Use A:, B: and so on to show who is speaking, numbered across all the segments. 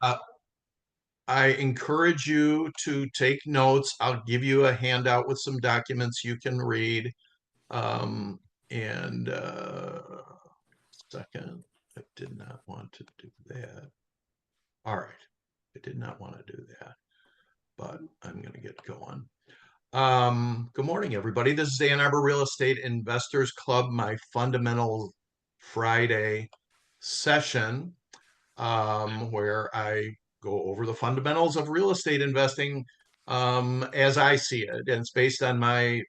A: Uh, I encourage you to take notes. I'll give you a handout with some documents you can read. And second, I did not want to do that. All right. I did not want to do that, but I'm going to get going. Good morning, everybody. This is Ann Arbor Real Estate Investors Club, my fundamental Friday session, where I go over the fundamentals of real estate investing as I see it. And it's based on my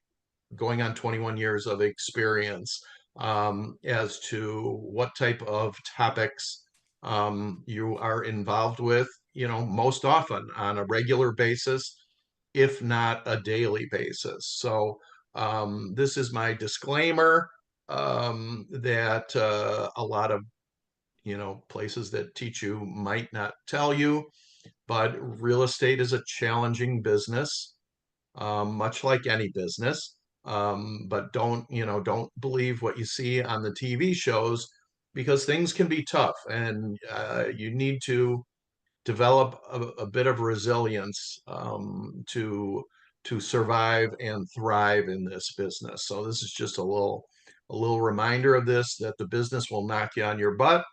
A: going on 21 years of experience as to what type of topics you are involved with, most often on a regular basis, if not a daily basis. So this is my disclaimer that a lot of places that teach you might not tell you, but real estate is a challenging business, much like any business. But don't believe what you see on the TV shows because things can be tough, and you need to develop a bit of resilience to survive and thrive in this business. So this is just a little reminder of this, that the business will knock you on your butt,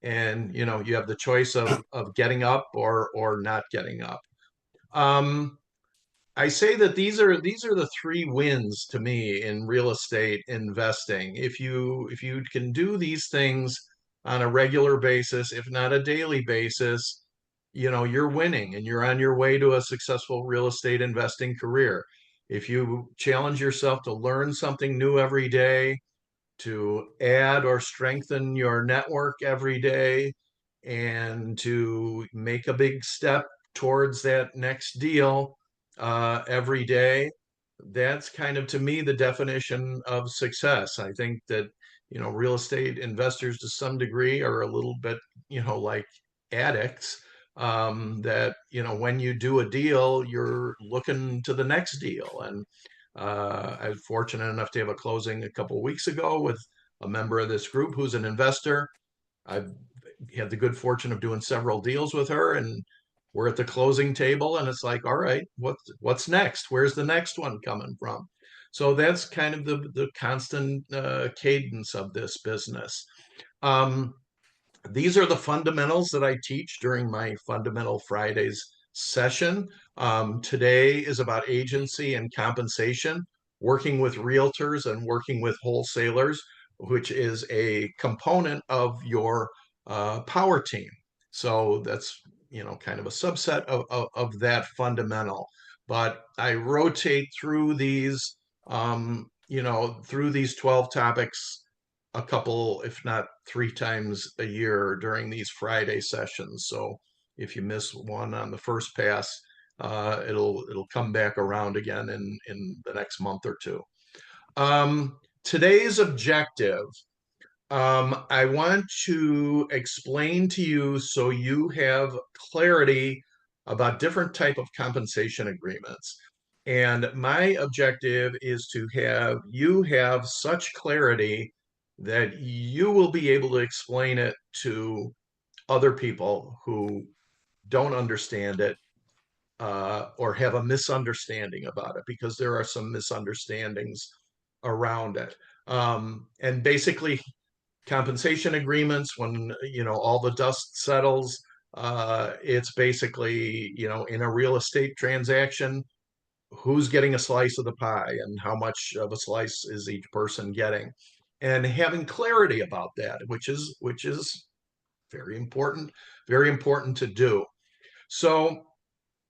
A: and you have the choice of getting up or not getting up. Um, I say that these are the three wins to me in real estate investing. If you can do these things on a regular basis, if not a daily basis, you're winning and you're on your way to a successful real estate investing career. If you challenge yourself to learn something new every day, to add or strengthen your network every day, and to make a big step towards that next deal every day. That's kind of, to me, the definition of success. I think that, real estate investors to some degree are a little bit, like addicts, that, when you do a deal, you're looking to the next deal. And I was fortunate enough to have a closing a couple of weeks ago with a member of this group who's an investor. I've had the good fortune of doing several deals with her, and we're at the closing table, and it's like, all right, what's next? Where's the next one coming from? So that's kind of the constant cadence of this business. Um, these are the fundamentals that I teach during my Fundamental Fridays session. Today is about agency and compensation, working with realtors and working with wholesalers, which is a component of your power team. So that's kind of a subset of that fundamental. But I rotate through through these 12 topics a couple, if not three times a year during these Friday sessions. So if you miss one on the first pass, it'll come back around again in the next month or two. Today's objective, I want to explain to you so you have clarity about different type of compensation agreements. And my objective is to have you have such clarity that you will be able to explain it to other people who don't understand it, or have a misunderstanding about it, because there are some misunderstandings around it. And basically, compensation agreements, when all the dust settles, it's basically, in a real estate transaction, who's getting a slice of the pie and how much of a slice is each person getting, and having clarity about that, which is very important to do. So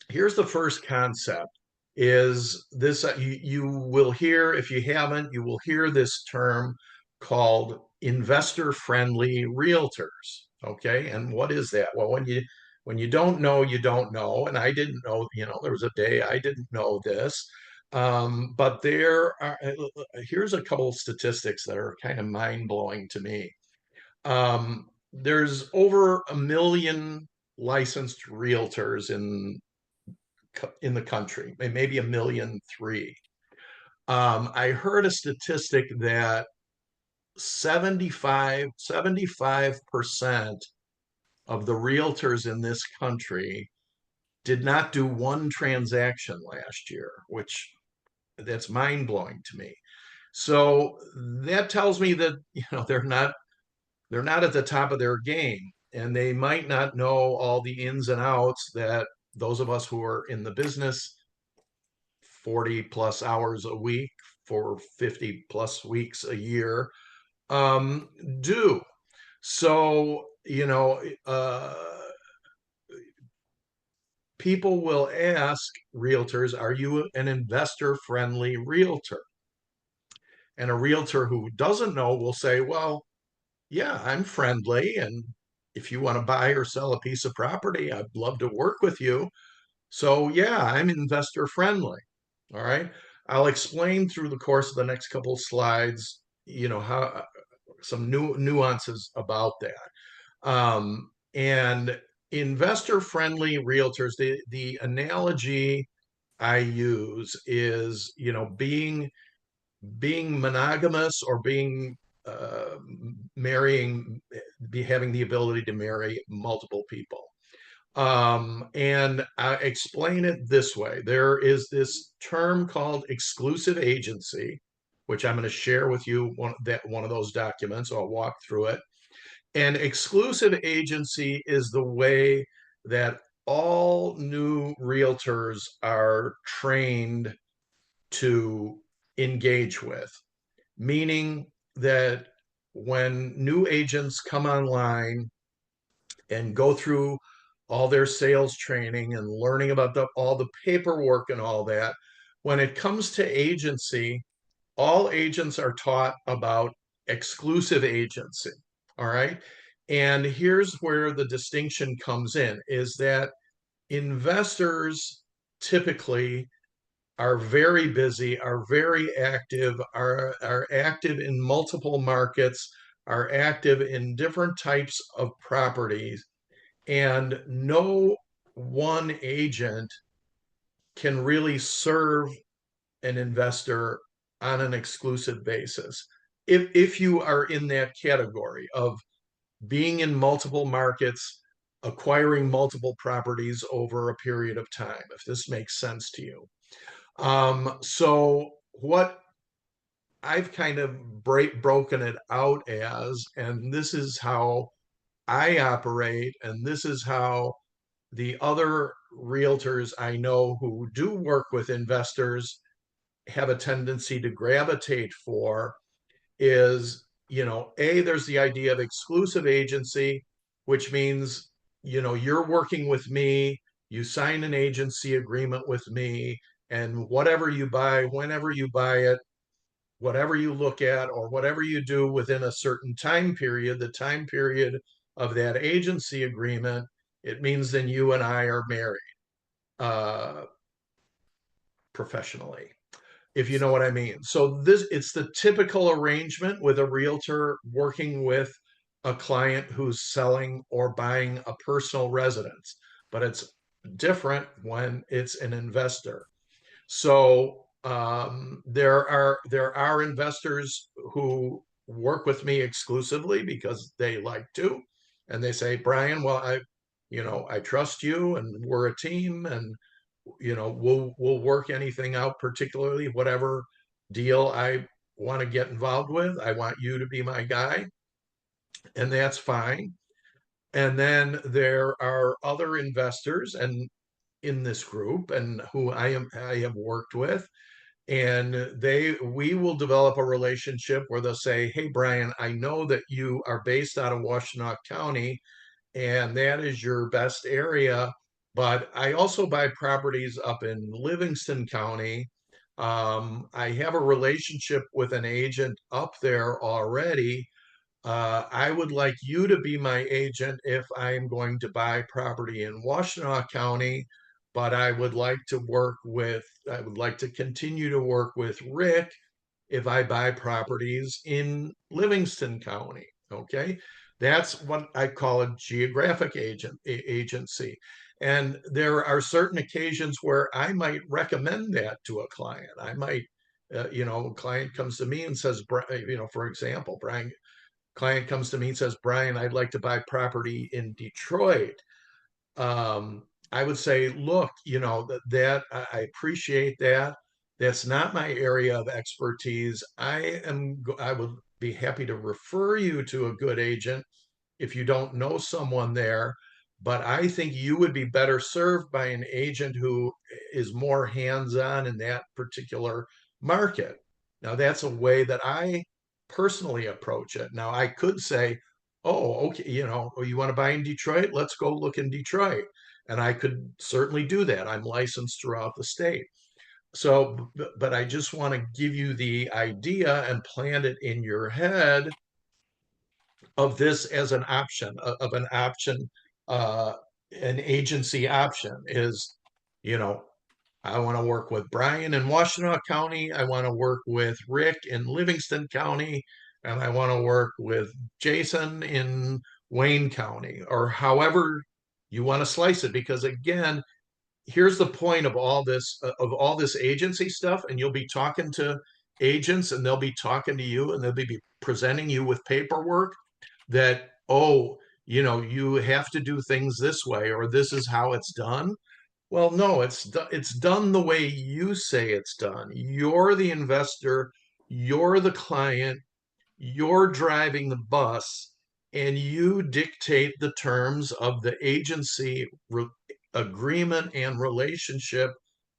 A: here's the first concept, is this, you will hear, if you haven't, you will hear this term called investor friendly realtors. Okay, and what is that? Well, when you don't know, you don't know. And I didn't know, there was a day I didn't know this. But there are, here's a couple of statistics that are kind of mind-blowing to me. There's over 1 million licensed realtors in the country, maybe 1,000,003. I heard a statistic that 75% of the realtors in this country did not do one transaction last year, which that's mind blowing to me. So that tells me that they're not at the top of their game, and they might not know all the ins and outs that those of us who are in the business 40 plus hours a week for 50 plus weeks a year um, do. So, people will ask realtors, are you an investor friendly realtor? And a realtor who doesn't know will say, well, yeah, I'm friendly. And if you want to buy or sell a piece of property, I'd love to work with you. So, yeah, I'm investor friendly. All right. I'll explain through the course of the next couple of slides, how some new nuances about that. And investor friendly realtors, the analogy I use is, being monogamous or being uh, marrying, having the ability to marry multiple people. And I explain it this way. There is this term called exclusive agency, which I'm going to share with you one of those documents. I'll walk through it. And exclusive agency is the way that all new realtors are trained to engage with, meaning that when new agents come online and go through all their sales training and learning about all the paperwork and all that, when it comes to agency, all agents are taught about exclusive agency. All right. And here's where the distinction comes in is that investors typically are very busy, are very active, are active in multiple markets, are active in different types of properties, and no one agent can really serve an investor on an exclusive basis. If you are in that category of being in multiple markets, acquiring multiple properties over a period of time, if this makes sense to you. So what I've kind of broken it out as, and this is how I operate, and this is how the other realtors I know who do work with investors have a tendency to gravitate for is, there's the idea of exclusive agency, which means, you're working with me, you sign an agency agreement with me, and whatever you buy, whenever you buy it, whatever you look at, or whatever you do within a certain time period, the time period of that agency agreement, it means then you and I are married uh, professionally, if you know what I mean. So it's the typical arrangement with a realtor working with a client who's selling or buying a personal residence, but it's different when it's an investor. So there are investors who work with me exclusively because they like to, and they say, Brian, well, I trust you, and we're a team, and we'll work anything out, particularly whatever deal I want to get involved with. I want you to be my guy, and that's fine. And then there are other investors and in this group and who I have worked with, and we will develop a relationship where they'll say, hey, Brian, I know that you are based out of Washtenaw County and that is your best area, but I also buy properties up in Livingston County. I have a relationship with an agent up there already. I would like you to be my agent if I am going to buy property in Washtenaw County, but I would like to continue to work with Rick if I buy properties in Livingston County. Okay. That's what I call a geographic agency. And there are certain occasions where I might recommend that to a client. A client comes to me and says, for example, Brian, client comes to me and says, Brian, I'd like to buy property in Detroit. I would say, look, I appreciate that. That's not my area of expertise. I would be happy to refer you to a good agent if you don't know someone there. But I think you would be better served by an agent who is more hands-on in that particular market. Now, that's a way that I personally approach it. Now, I could say, oh, okay, you want to buy in Detroit? Let's go look in Detroit. And I could certainly do that. I'm licensed throughout the state. So, but I just want to give you the idea and plant it in your head of this as an option, of an option, uh, an agency option is, you know, I want to work with Brian in Washtenaw County. I want to work with Rick in Livingston County. And I want to work with Jason in Wayne County, or however you want to slice it. Because again, here's the point of all this agency stuff, and you'll be talking to agents and they'll be talking to you and they'll be presenting you with paperwork that, oh, you have to do things this way, or this is how it's done. Well, no, it's done the way you say it's done. You're the investor, you're the client, you're driving the bus, and you dictate the terms of the agency agreement and relationship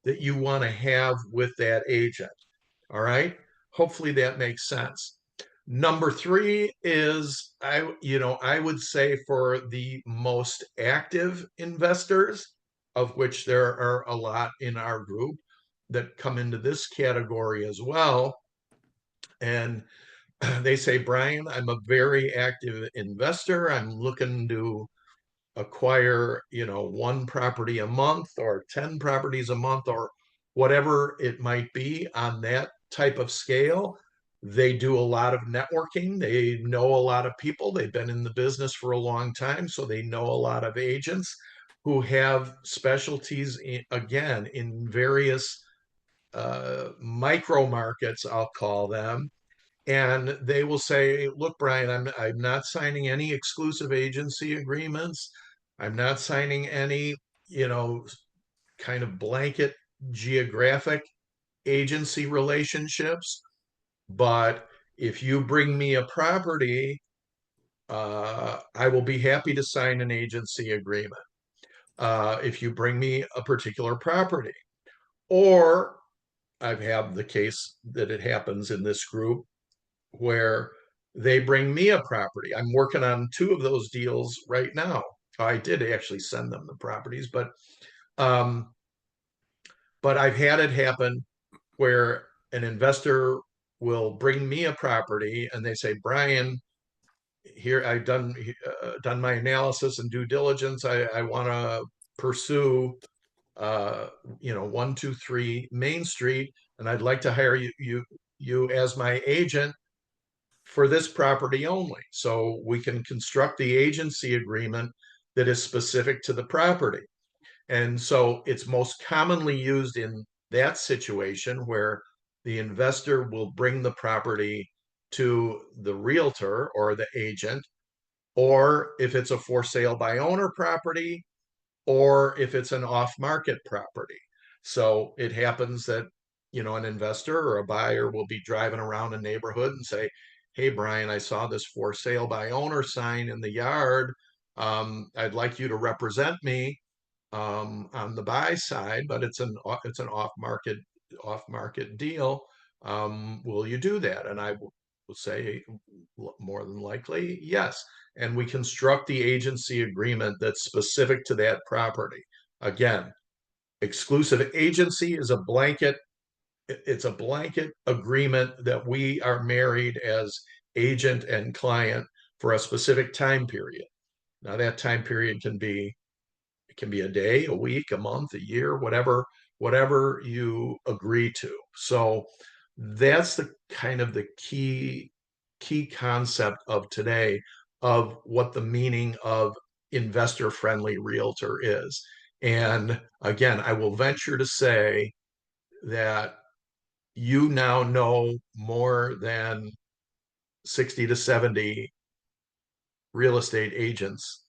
A: that you want to have with that agent. All right. Hopefully that makes sense. Number three is I would say for the most active investors, of which there are a lot in our group that come into this category as well. And they say, Brian, I'm a very active investor. I'm looking to acquire, one property a month or 10 properties a month or whatever it might be on that type of scale. They do a lot of networking. They know a lot of people. They've been in the business for a long time, so they know a lot of agents who have specialties again in various micro markets, I'll call them, and they will say, look, Brian, I'm not signing any exclusive agency agreements. I'm not signing any, you know, kind of blanket geographic agency relationships. But if you bring me a property, I will be happy to sign an agency agreement. If you bring me a particular property, or I've had the case that it happens in this group where they bring me a property. I'm working on two of those deals right now. I did actually send them the properties, um, but I've had it happen where an investor will bring me a property and they say, Brian, here I've done my analysis and due diligence. I want to pursue 123 Main Street, and I'd like to hire you as my agent for this property only. So we can construct the agency agreement that is specific to the property. And so it's most commonly used in that situation where the investor will bring the property to the realtor or the agent, or if it's a for sale by owner property, or if it's an off market property. So it happens that, an investor or a buyer will be driving around a neighborhood and say, hey, Brian, I saw this for sale by owner sign in the yard. I'd like you to represent me on the buy side, but it's an off market deal. Will you do that? And I will say more than likely yes. And we construct the agency agreement that's specific to that property. Again, exclusive agency is a blanket. It's a blanket agreement that we are married as agent and client for a specific time period. Now that time period can be a day, a week, a month, a year, whatever you agree to. So that's the kind of the key concept of today of what the meaning of investor friendly realtor is. And again, I will venture to say that you now know more than 60 to 70 real estate agents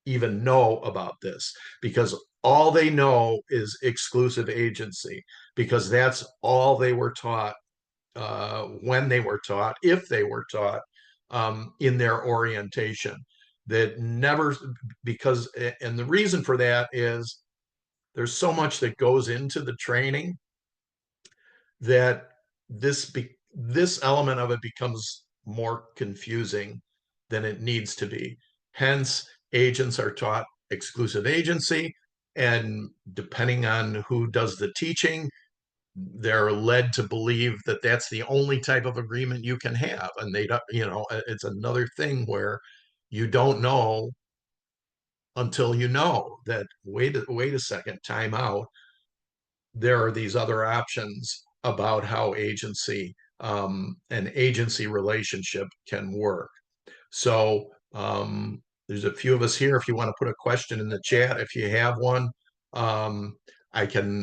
A: even know about this, because all they know is exclusive agency, because that's all they were taught when they were taught, if they were taught in their orientation. That never, because, and the reason for that is there's so much that goes into the training that this element of it becomes more confusing than it needs to be. Hence, agents are taught exclusive agency, and depending on who does the teaching, they're led to believe that that's the only type of agreement you can have. And they don't, it's another thing where you don't know until you know that, wait a second, time out. There are these other options about how an agency relationship can work. So there's a few of us here. If you want to put a question in the chat, if you have one, I can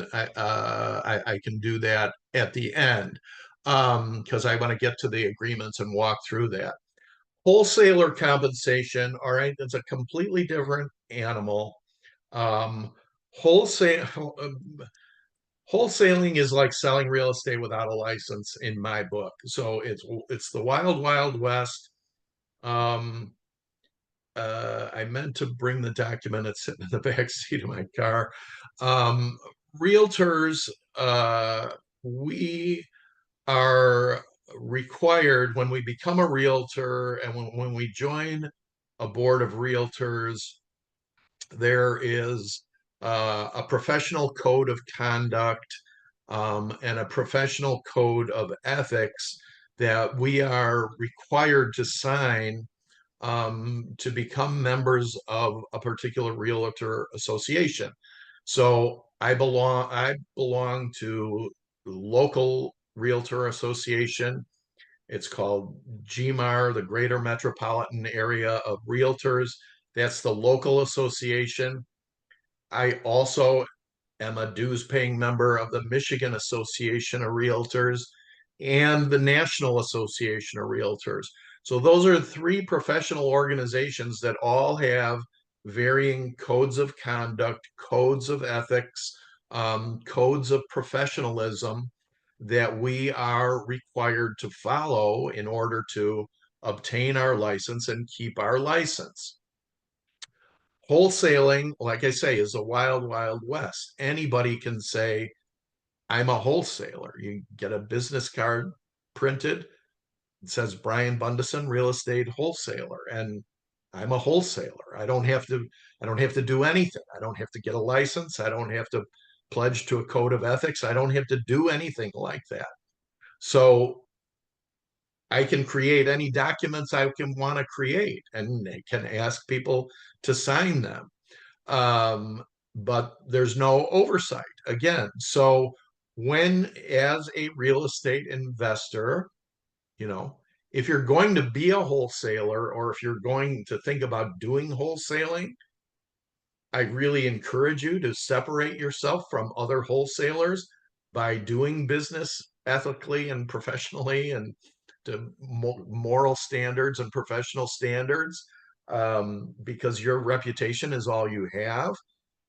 A: do that at the end, because I want to get to the agreements and walk through that. Wholesaler compensation, all right, that's a completely different animal. Wholesale Wholesaling is like selling real estate without a license in my book. So it's the wild west. Um, I meant to bring the document. It's sitting in the back seat of my car. Um, Realtors, we are required when we become a realtor, and when we join a board of realtors, there is a professional code of conduct, and a professional code of ethics that we are required to sign to become members of a particular realtor association. So I belong to local realtor association. It's called GMAR, the Greater Metropolitan Area of Realtors. That's the local association. I also am a dues paying member of the Michigan Association of Realtors and the National Association of Realtors. So those are three professional organizations that all have varying codes of conduct, codes of ethics, codes of professionalism that we are required to follow in order to obtain our license and keep our license. Wholesaling, like I say, is a wild west. Anybody can say, I'm a wholesaler. You get a business card printed, it says Brian Bundison, real estate wholesaler, and I'm a wholesaler. I don't have to do anything. I don't have to get a license. I don't have to pledge to a code of ethics. I don't have to do anything like that. So I can create any documents I can want to create, and can ask people to sign them. Um, but there's no oversight again. So when, as a real estate investor, you know, if you're going to be a wholesaler, or if you're going to think about doing wholesaling, I really encourage you to separate yourself from other wholesalers by doing business ethically and professionally, and to moral standards and professional standards, because your reputation is all you have.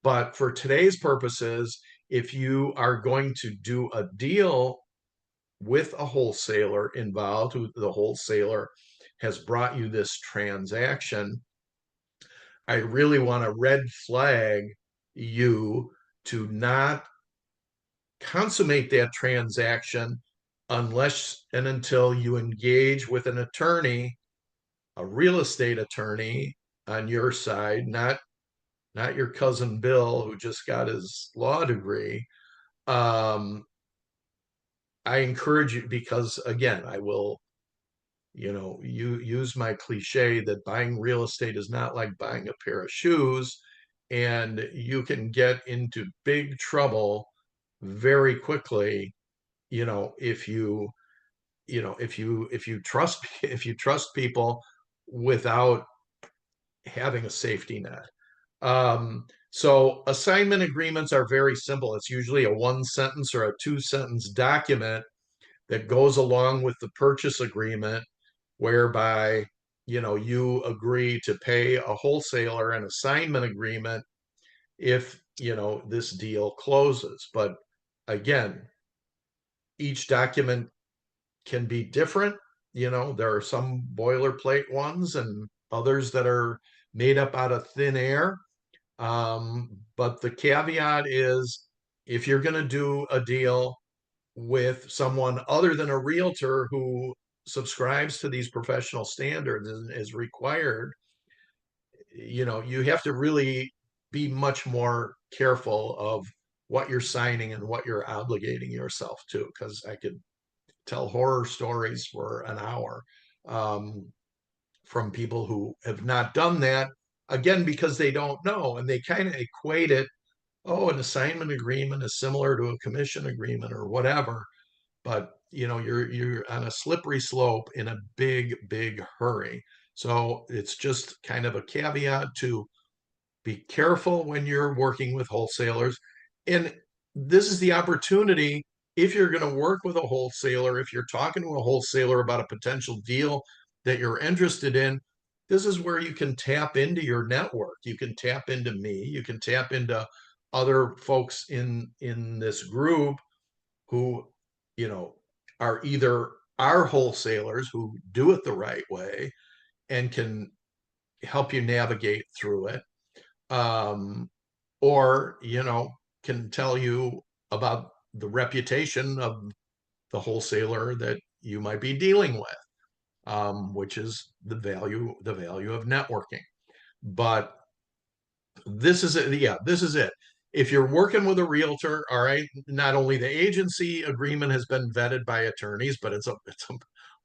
A: But for today's purposes, if you are going to do a deal with a wholesaler involved, who the wholesaler has brought you this transaction, I really want to red flag you to not consummate that transaction unless and until you engage with an attorney, a real estate attorney on your side, not your cousin Bill who just got his law degree. I encourage you, because again, I will, you use my cliche that buying real estate is not like buying a pair of shoes, and you can get into big trouble very quickly, if you trust if you trust people without having a safety net. So assignment agreements are very simple. It's usually a one sentence or a two sentence document that goes along with the purchase agreement, whereby you agree to pay a wholesaler an assignment agreement if, this deal closes. But again, each document can be different. There are some boilerplate ones and others that are made up out of thin air. But the caveat is, if you're going to do a deal with someone other than a realtor who subscribes to these professional standards and is required, you have to really be much more careful of what you're signing and what you're obligating yourself to, because I could tell horror stories for an hour, um, from people who have not done that, again, because they don't know, and they kind of equate it. Oh, an assignment agreement is similar to a commission agreement or whatever, but you're on a slippery slope in a big hurry. So it's just kind of a caveat to be careful when you're working with wholesalers. And this is the opportunity, if you're going to work with a wholesaler, if you're talking to a wholesaler about a potential deal that you're interested in, this is where you can tap into your network. You can tap into me, you can tap into other folks in this group who, you know, are either our wholesalers who do it the right way and can help you navigate through it, um, or can tell you about the reputation of the wholesaler that you might be dealing with, which is the value of networking. But this is it. Yeah, this is it. If you're working with a realtor, all right, not only the agency agreement has been vetted by attorneys, but it's a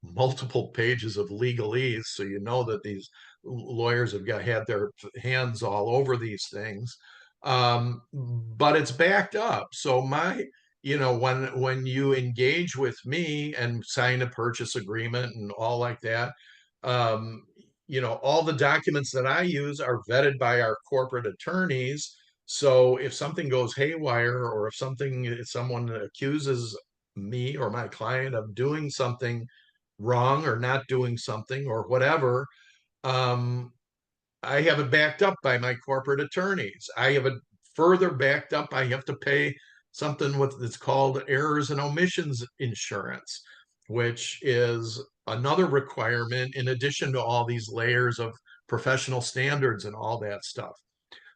A: multiple pages of legalese, so that these lawyers have had their hands all over these things. But it's backed up. So when you engage with me and sign a purchase agreement and all like that, um, all the documents that I use are vetted by our corporate attorneys. So if something goes haywire, or if someone accuses me or my client of doing something wrong or not doing something or whatever, um, I have it backed up by my corporate attorneys. I have it further backed up. I have to pay something that's called errors and omissions insurance, which is another requirement in addition to all these layers of professional standards and all that stuff.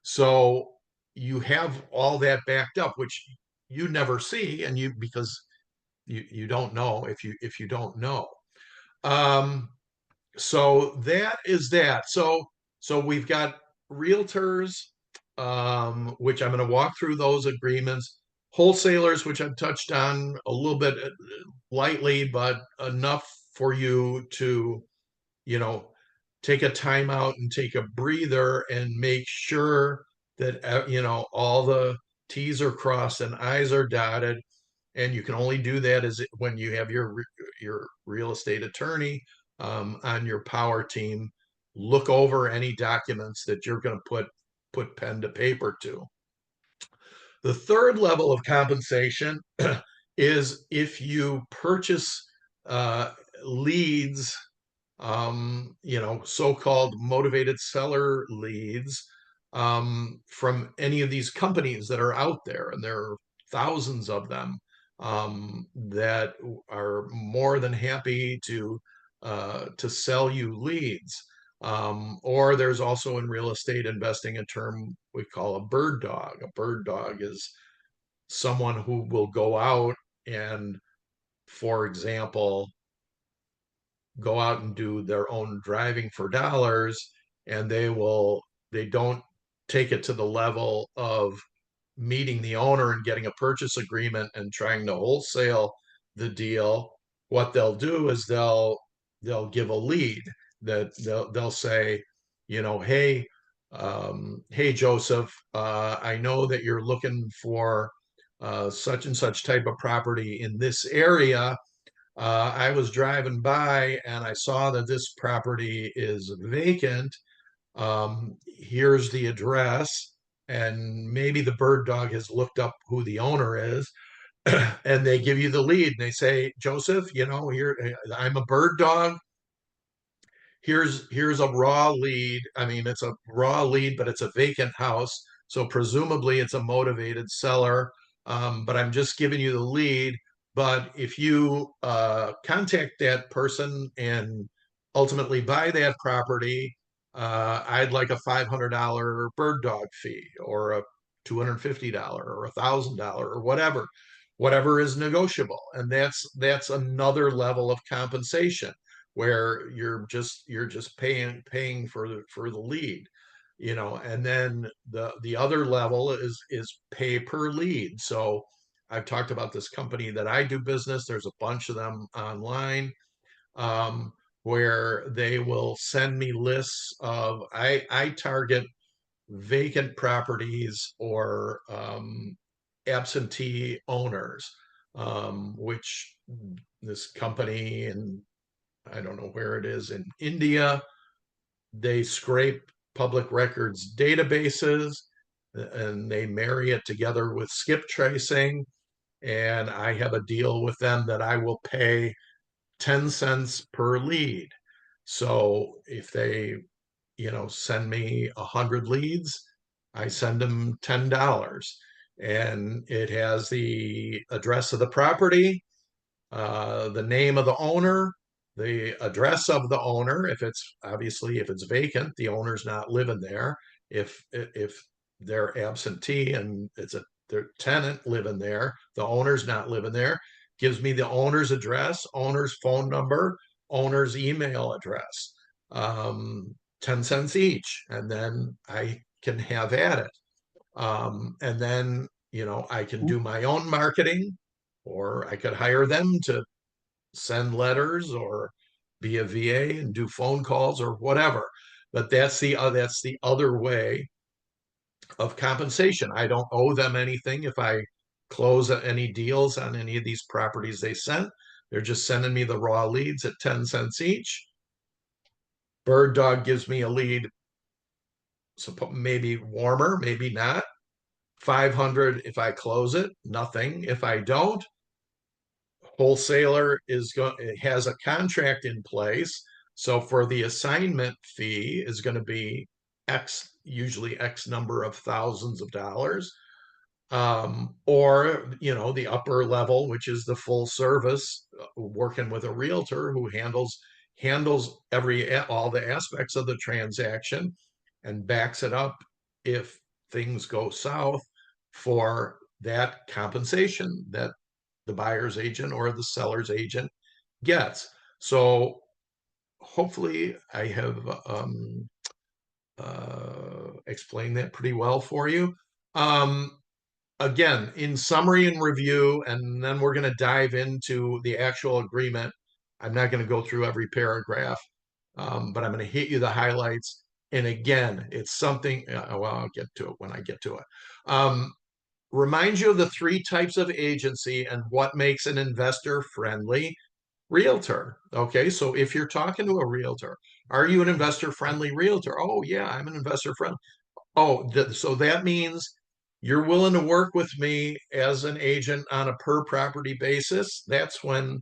A: So you have all that backed up, which you never see, and because you don't know if you don't know. Um, so that is that. So we've got realtors, which I'm going to walk through those agreements. Wholesalers, which I've touched on a little bit lightly, but enough for you to, you know, take a timeout and take a breather and make sure that all the T's are crossed and I's are dotted. And you can only do that is when you have your real estate attorney, on your power team look over any documents that you're going to put pen to paper to. The third level of compensation is if you purchase leads, so-called motivated seller leads, from any of these companies that are out there, and there are thousands of them, that are more than happy to sell you leads. Or there's also in real estate investing a term we call a bird dog. A bird dog is someone who will go out and, for example, go out and do their own driving for dollars, and they don't take it to the level of meeting the owner and getting a purchase agreement and trying to wholesale the deal. What they'll do is they'll give a lead, that they'll say, hey Joseph, I know that you're looking for such and such type of property in this area. I was driving by and I saw that this property is vacant. Here's the address. And maybe the bird dog has looked up who the owner is, and they give you the lead. And they say, Joseph, here, I'm a bird dog. here's a raw lead. I mean, it's a raw lead, but it's a vacant house. So presumably it's a motivated seller. But I'm just giving you the lead. But if you contact that person and ultimately buy that property, I'd like a $500 bird dog fee or a $250 or $1,000 or whatever is negotiable. And that's another level of compensation where you're just paying for the lead, and then the other level is pay per lead. So I've talked about this company that I do business. There's a bunch of them online, um, where they will send me lists of I target vacant properties or absentee owners, which this company, and I don't know where it is in India, they scrape public records databases and they marry it together with skip tracing. And I have a deal with them that I will pay 10 cents per lead. So if they, send me 100 leads, I send them $10. And it has the address of the property, the name of the owner, the address of the owner. If it's vacant, the owner's not living there. If they're absentee and it's their tenant living there, the owner's not living there. Gives me the owner's address, owner's phone number, owner's email address. 10 cents each, and then I can have at it. And then, I can do my own marketing, or I could hire them to send letters or be a VA and do phone calls or whatever. But that's the other way of compensation. I don't owe them anything if I close any deals on any of these properties they sent. They're just sending me the raw leads at 10 cents each. Bird Dog gives me a lead, so maybe warmer, maybe not. 500 if I close it, nothing if I don't. Wholesaler has a contract in place, so for the assignment fee is going to be usually X number of thousands of dollars. Or the upper level, which is the full service, working with a realtor who handles all the aspects of the transaction and backs it up if things go south, for that compensation that the buyer's agent or the seller's agent gets. So hopefully I have explained that pretty well for you. Again, in summary and review, and then we're going to dive into the actual agreement. I'm not going to go through every paragraph, but I'm going to hit you the highlights. And again, it's something, well, I'll get to it when I get to it. Remind you of the three types of agency and what makes an investor friendly realtor. Okay, so if you're talking to a realtor, are you an investor friendly realtor? Oh, yeah, I'm an investor friendly. Oh, so that means you're willing to work with me as an agent on a per property basis. That's when,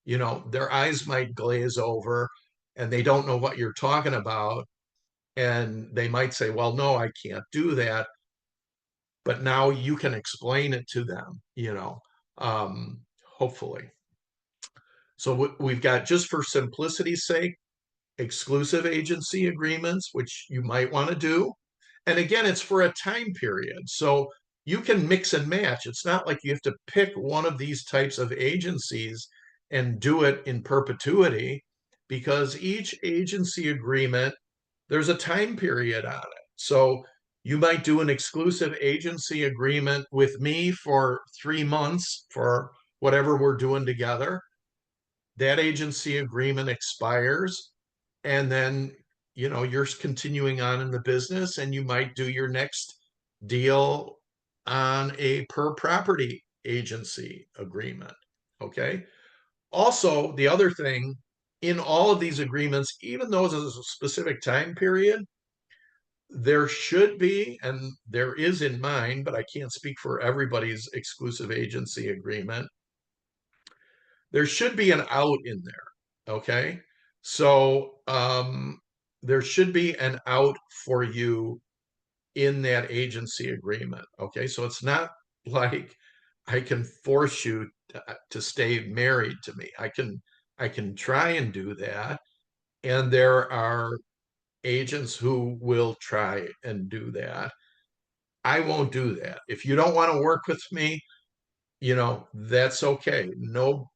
A: their eyes might glaze over and they don't know what you're talking about. And they might say, well, no, I can't do that. But now you can explain it to them, hopefully. So we've got, just for simplicity's sake, exclusive agency agreements, which you might want to do. And again, it's for a time period. So you can mix and match. It's not like you have to pick one of these types of agencies and do it in perpetuity, because each agency agreement, there's a time period on it. So you might do an exclusive agency agreement with me for 3 months for whatever we're doing together. That agency agreement expires, and then you're continuing on in the business, and you might do your next deal on a per property agency agreement. Okay, also the other thing, in all of these agreements, even though there's a specific time period, there should be, and there is in mine, but I can't speak for everybody's exclusive agency agreement, there should be an out in there. Okay, So there should be an out for you in that agency agreement. Okay, so it's not like I can force you to stay married to me. I can try and do that, and there are agents who will try and do that. I won't do that. If you don't want to work with me, that's okay. No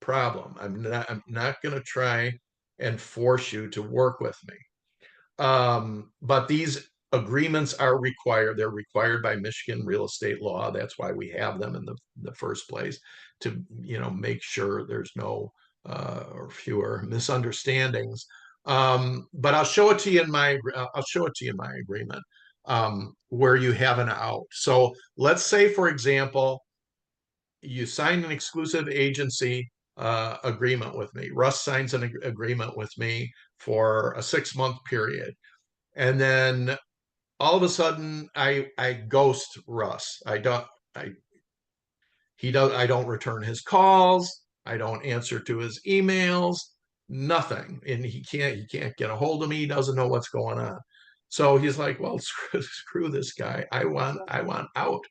A: problem. I'm not going to try and force you to work with me. But these agreements are required. They're required by Michigan real estate law. That's why we have them in the first place, to make sure there's no or fewer misunderstandings. But I'll show it to you in my agreement, where you have an out. So let's say, for example, you sign an exclusive agency agreement with me. Russ signs an agreement with me for a 6-month period. And then all of a sudden I ghost Russ. I don't return his calls. I don't answer to his emails, nothing. And he can't get a hold of me. He doesn't know what's going on. So he's like, well, screw this guy. I want out.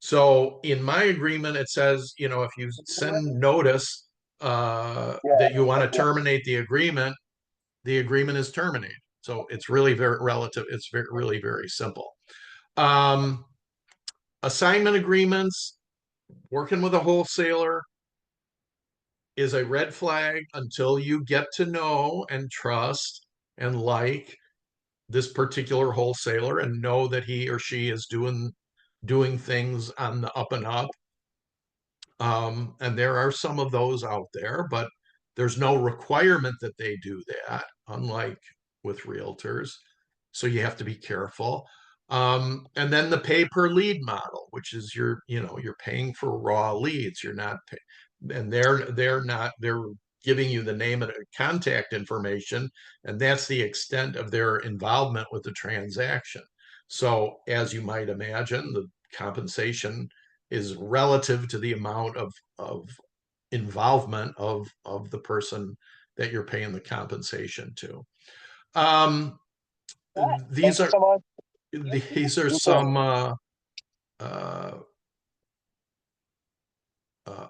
A: So in my agreement, it says, if you send notice that you want to terminate the agreement is terminated. So it's really very relative. It's really very simple. Um, Assignment agreements, working with a wholesaler is a red flag until you get to know and trust and like this particular wholesaler and know that he or she is doing things on the up and up. And there are some of those out there, but there's no requirement that they do that, unlike with realtors. So you have to be careful. And then the pay per lead model, which is you're paying for raw leads. You're not and they're giving you the name and contact information, and that's the extent of their involvement with the transaction. So as you might imagine, the compensation is relative to the amount of involvement of the person that you're paying the compensation to. Um, these are these are some uh,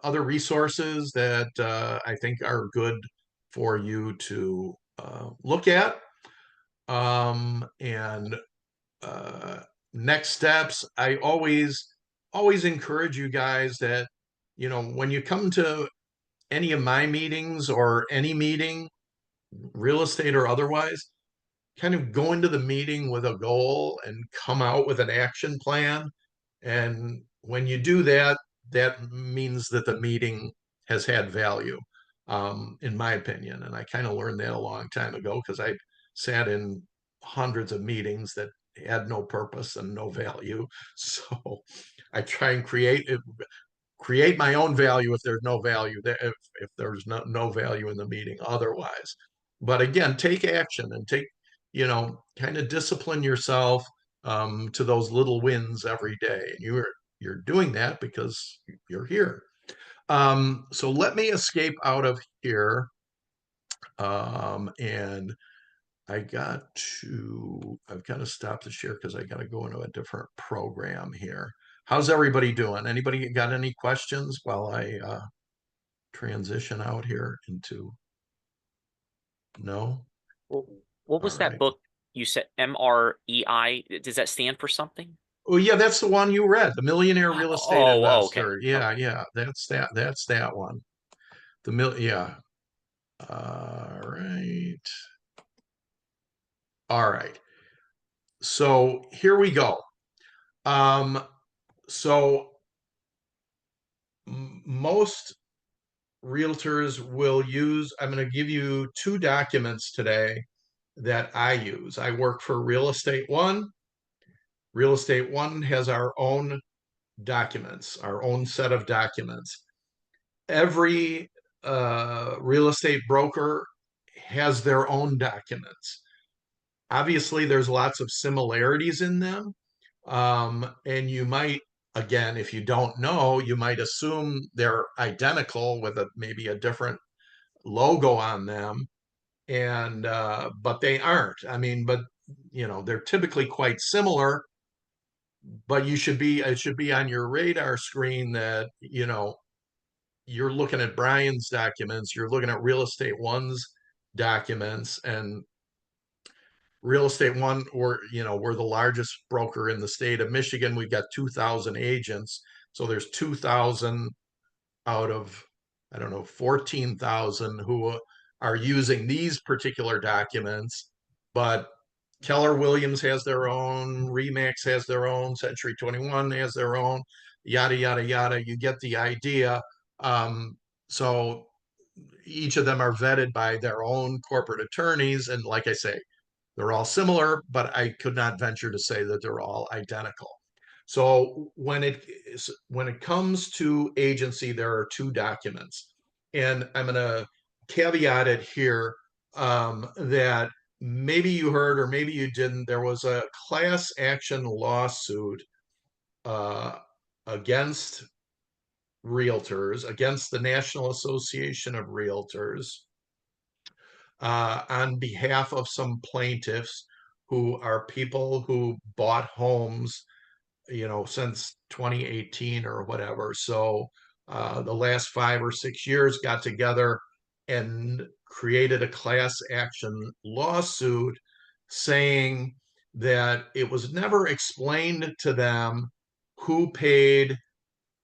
A: other resources that I think are good for you to look at. And next steps, I always encourage you guys that when you come to any of my meetings or any meeting, real estate or otherwise, kind of go into the meeting with a goal and come out with an action plan. And when you do that, that means that the meeting has had value, in my opinion. And I kind of learned that a long time ago because I sat in hundreds of meetings that had no purpose and no value. So I try and create my own value if there's no value there, if there's no value in the meeting otherwise. But again, take action and kind of discipline yourself to those little wins every day. And you're doing that because you're here. So let me escape out of here. And I've got to stop the share because I got to go into a different program here. How's everybody doing? Anybody got any questions while I transition out here into? No?
B: What
A: All
B: was that
A: right.
B: book you said? MREI? Does that stand for something?
A: Oh yeah, that's the one you read, The Millionaire Real Estate
B: Okay.
A: Investor. Yeah,
B: Okay.
A: yeah, that's that one. Yeah. All right. All right. So here we go. Um, so most realtors will use, I'm going to give you two documents today that I use. I work for Real Estate One. Real Estate One has our own documents, our own set of documents. Every real estate broker has their own documents. Obviously, there's lots of similarities in them. And you might, again, if you don't know, you might assume they're identical with maybe a different logo on them, and but they aren't. I mean, but they're typically quite similar, but it should be on your radar screen that you're looking at Brian's documents, you're looking at Real Estate One's documents, and Real Estate One, we're the largest broker in the state of Michigan. We've got 2,000 agents, so there's 2,000 out of, I don't know, 14,000 who are using these particular documents. But Keller Williams has their own, Remax has their own, Century 21 has their own, yada, yada, yada. You get the idea. So each of them are vetted by their own corporate attorneys. And like I say, they're all similar, but I could not venture to say that they're all identical. So when it comes to agency, there are two documents, and I'm going to caveat it here, that maybe you heard or maybe you didn't. There was a class action lawsuit uh, against realtors, against the National Association of Realtors, on behalf of some plaintiffs who are people who bought homes, since 2018 or whatever. So the last 5 or 6 years got together and created a class action lawsuit saying that it was never explained to them who paid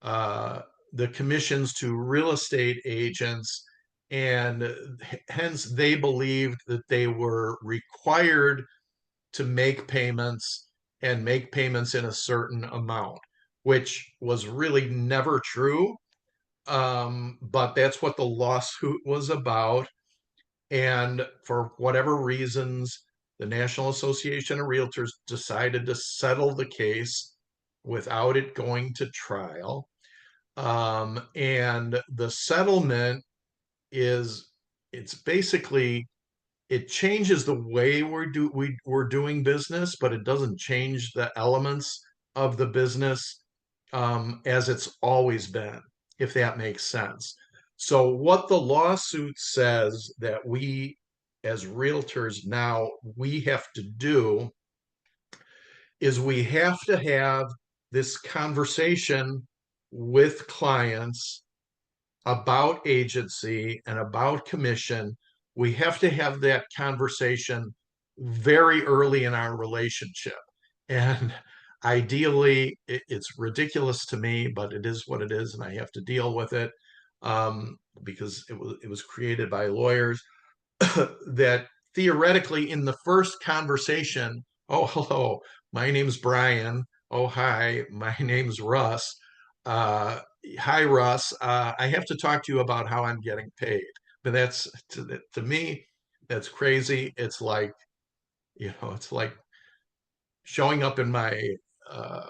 A: uh, the commissions to real estate agents, and hence they believed that they were required to make payments and make payments in a certain amount, which was really never true. But that's what the lawsuit was about. And for whatever reasons, the National Association of Realtors decided to settle the case without it going to trial. And the settlement is, it's basically, it changes the way we're doing business, but it doesn't change the elements of the business, as it's always been, if that makes sense. So what the lawsuit says that we as realtors now we have to do is we have to have this conversation with clients about agency and about commission. We have to have that conversation very early in our relationship. And ideally, it's ridiculous to me, but it is what it is, and I have to deal with it, because it was created by lawyers. That theoretically, in the first conversation, oh, hello, my name's Brian. Oh, hi, my name's Russ. Uh, Hi, Russ. I have to talk to you about how I'm getting paid. But that's to me, that's crazy. It's like showing up in my uh,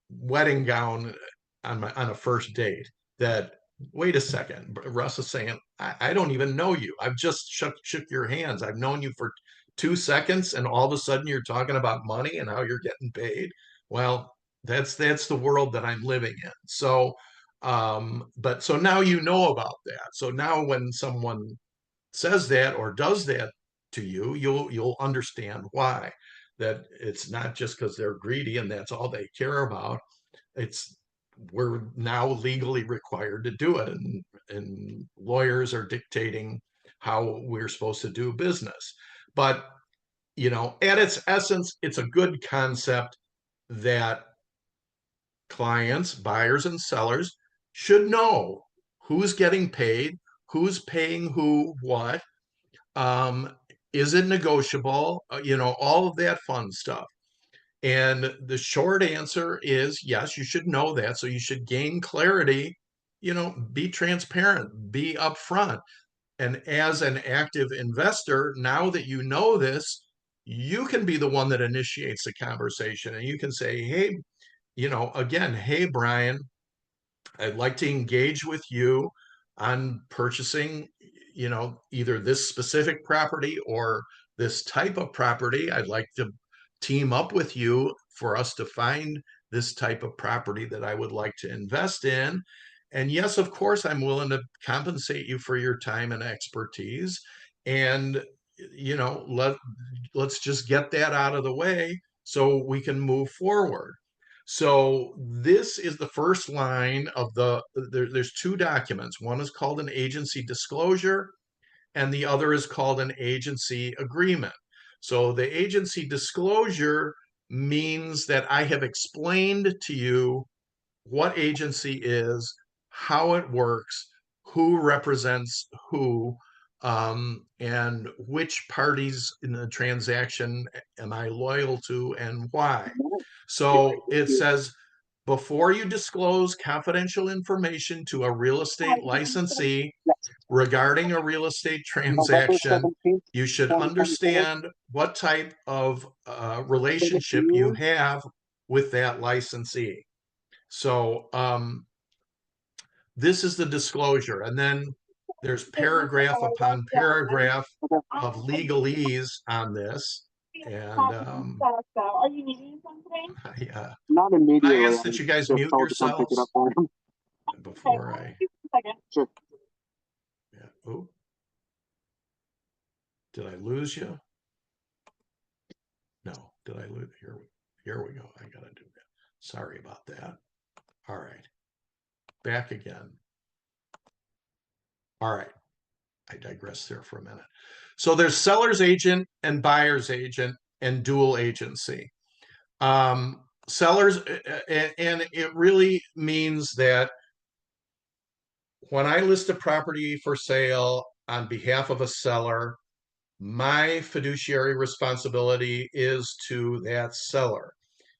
A: wedding gown on a first date. That, wait a second, Russ is saying, I don't even know you. I've just shook your hands. I've known you for 2 seconds, and all of a sudden you're talking about money and how you're getting paid. Well, that's the world that I'm living in. So, but so now you know about that. So now when someone says that or does that to you, you'll understand why. That it's not just because they're greedy and that's all they care about. It's, we're now legally required to do it, and lawyers are dictating how we're supposed to do business. But at its essence, it's a good concept that clients, buyers, and sellers should know who's getting paid, who's paying who what, um, is it negotiable, all of that fun stuff. And the short answer is yes, you should know that. So you should gain clarity, be transparent, be upfront. And as an active investor, now that you know this, you can be the one that initiates the conversation, and you can say, hey, again, hey, Brian, I'd like to engage with you on purchasing, either this specific property or this type of property. I'd like to team up with you for us to find this type of property that I would like to invest in. And yes, of course, I'm willing to compensate you for your time and expertise. And, let's just get that out of the way so we can move forward. So this is the first line of there's two documents. One is called an agency disclosure, and the other is called an agency agreement. So the agency disclosure means that I have explained to you what agency is, how it works, who represents who, and which parties in the transaction am I loyal to and why. So it says, before you disclose confidential information to a real estate licensee regarding a real estate
C: November
A: transaction,
C: 17th,
A: you should
C: 2024.
A: understand what type of relationship you have with that licensee. So this is the disclosure. And then there's paragraph upon paragraph of legalese on this. And
C: Are you needing something?
A: I,
C: Not
A: I
C: immediately.
A: ask that you guys
C: Just
A: mute
C: told to come pick it up
A: yourselves
C: for him.
A: before I.
C: Sure.
A: Yeah. Oh, did I lose you? No, did I lose? Here we go. I gotta do that. Sorry about that. All right, back again. All right, I digress there for a minute. So there's seller's agent and buyer's agent and dual agency. Sellers, and it really means that when I list a property for sale on behalf of a seller, my fiduciary responsibility is to that seller.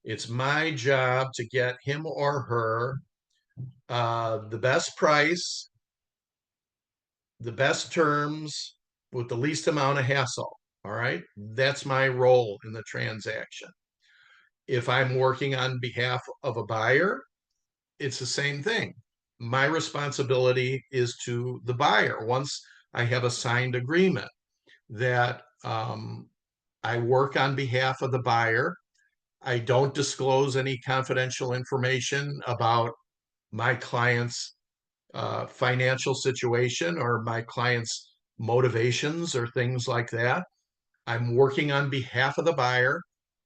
A: It's my job to get him or her the best price, the best terms, with the least amount of hassle. All right. That's my role in the transaction. If I'm working on behalf of a buyer, it's the same thing. My responsibility is to the buyer. Once I have a signed agreement that I work on behalf of the buyer, I don't disclose any confidential information about my client's financial situation or my client's motivations or things like that. I'm working on behalf of the buyer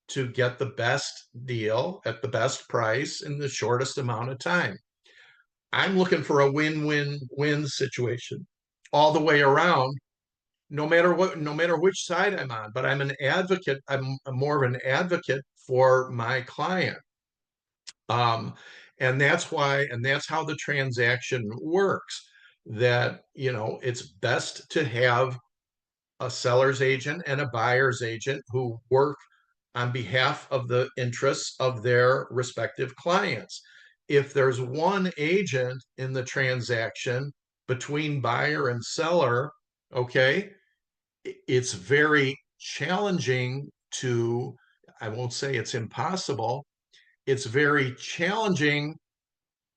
A: to get the best deal at the best price in the shortest amount of time. I'm looking for a win-win-win situation all the way around, no matter which side I'm on, but I'm an advocate. I'm more of an advocate for my client. Um, and that's why, and that's how the transaction works. That, it's best to have a seller's agent and a buyer's agent who work on behalf of the interests of their respective clients. If there's one agent in the transaction between buyer and seller, okay, it's very challenging to, I won't say it's impossible, it's very challenging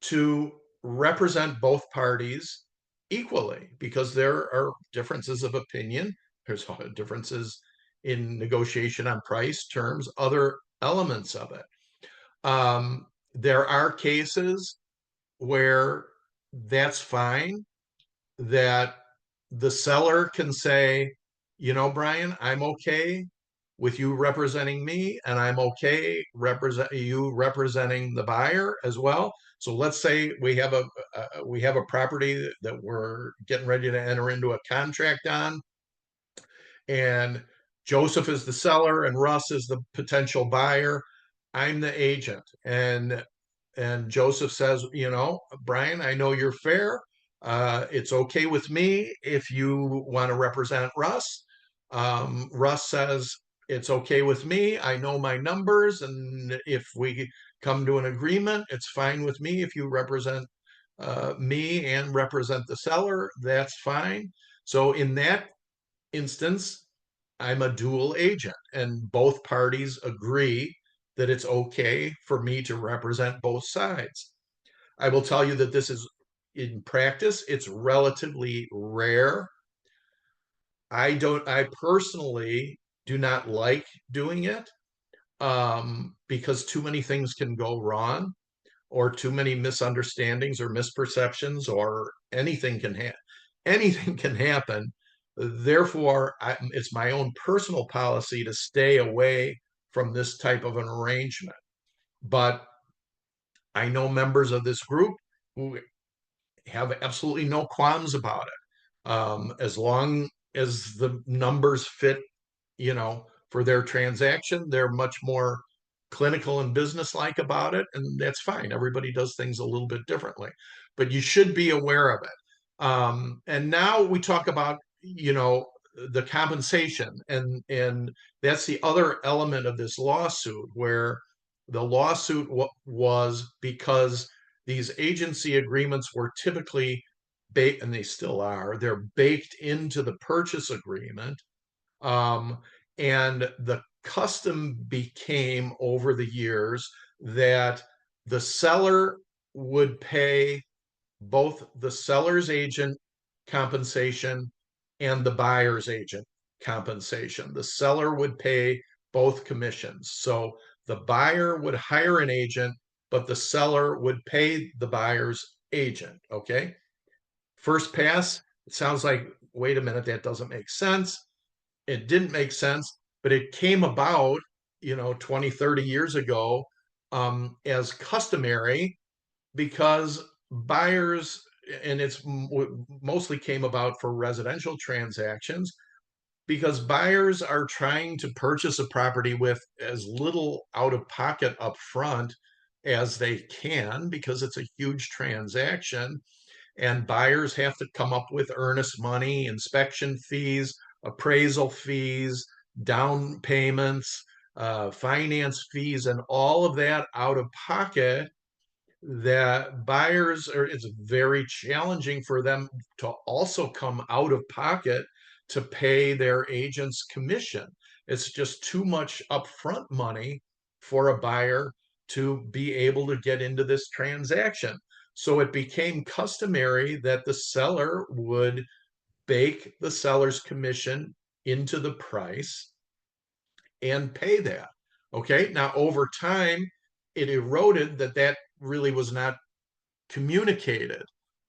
A: to represent both parties equally because there are differences of opinion. There's differences in negotiation on price, terms, other elements of it. There are cases where that's fine, that the seller can say, Brian, I'm okay with you representing me, and I'm okay representing the buyer as well. So let's say we have a property that we're getting ready to enter into a contract on, and Joseph is the seller and Russ is the potential buyer. I'm the agent, and Joseph says, Brian, I know you're fair. It's okay with me if you want to represent Russ. Russ says, it's okay with me. I know my numbers. And if we come to an agreement, it's fine with me. If you represent me and represent the seller, that's fine. So in that instance, I'm a dual agent, and both parties agree that it's okay for me to represent both sides. I will tell you that this is, in practice, it's relatively rare. I personally do not like doing it because too many things can go wrong. or too many misunderstandings or misperceptions, or anything can happen. Therefore, it's my own personal policy to stay away from this type of an arrangement. But I know members of this group who have absolutely no qualms about it. As long as the numbers fit, for their transaction, they're much more clinical and businesslike about it, and that's fine. Everybody does things a little bit differently, but you should be aware of it. And now we talk about, the compensation, and that's the other element of this lawsuit, where the lawsuit was because these agency agreements were typically baked, and they still are, they're baked into the purchase agreement. Um, and the custom became over the years that the seller would pay both the seller's agent compensation and the buyer's agent compensation. The seller would pay both commissions. So the buyer would hire an agent, but the seller would pay the buyer's agent. Okay. First pass, it sounds like, wait a minute, that doesn't make sense. It didn't make sense, but it came about, 20, 30 years ago, as customary, because buyers, and it's mostly came about for residential transactions, because buyers are trying to purchase a property with as little out of pocket up front as they can, because it's a huge transaction, and buyers have to come up with earnest money, inspection fees, appraisal fees, down payments, finance fees, and all of that out of pocket. That buyers are, it's very challenging for them to also come out of pocket to pay their agent's commission. It's just too much upfront money for a buyer to be able to get into this transaction. So it became customary that the seller would bake the seller's commission into the price and pay that. Okay. Now, over time, it eroded that really was not communicated,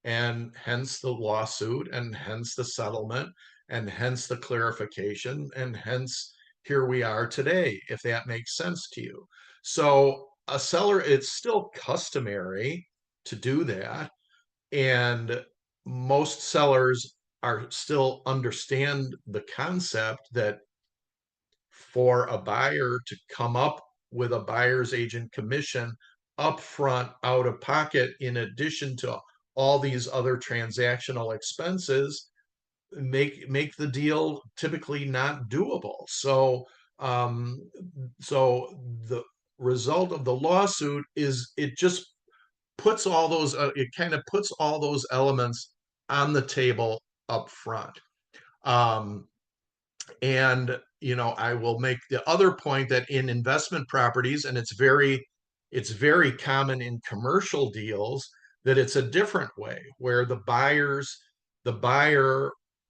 A: and hence the lawsuit, and hence the settlement, and hence the clarification, and hence here we are today, if that makes sense to you. So a seller, it's still customary to do that, and most sellers are still understand the concept that for a buyer to come up with a buyer's agent commission upfront out of pocket, in addition to all these other transactional expenses, make the deal typically not doable. So the result of the lawsuit is it just puts all those it kind of puts all those elements on the table up front. um, and I will make the other point that in investment properties, and it's very common in commercial deals, that it's a different way, where the buyer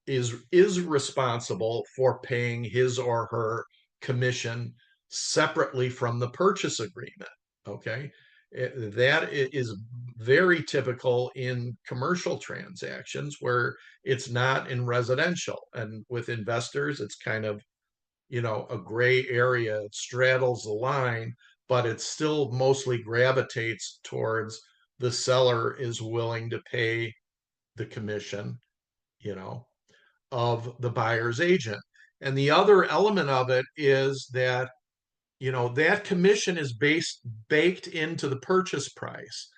A: is responsible for paying his or her commission separately from the purchase agreement. Okay. That is very typical in commercial transactions, where it's not in residential. And with investors, it's kind of, a gray area. It straddles the line, but it still mostly gravitates towards the seller is willing to pay the commission, you know, of the buyer's agent. And the other element of it is that, that commission is baked into the purchase price.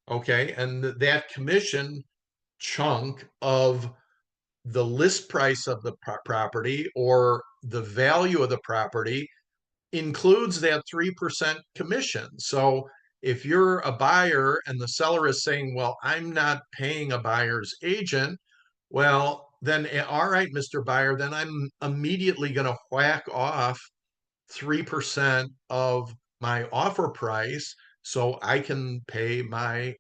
A: Okay. And that commission chunk of the list price of the property, or the value of the property, includes that 3% commission. So if you're a buyer and the seller is saying, well, I'm not paying a buyer's agent, well, then, all right, Mr. Buyer, then I'm immediately going to whack off 3% of my offer price so I can pay my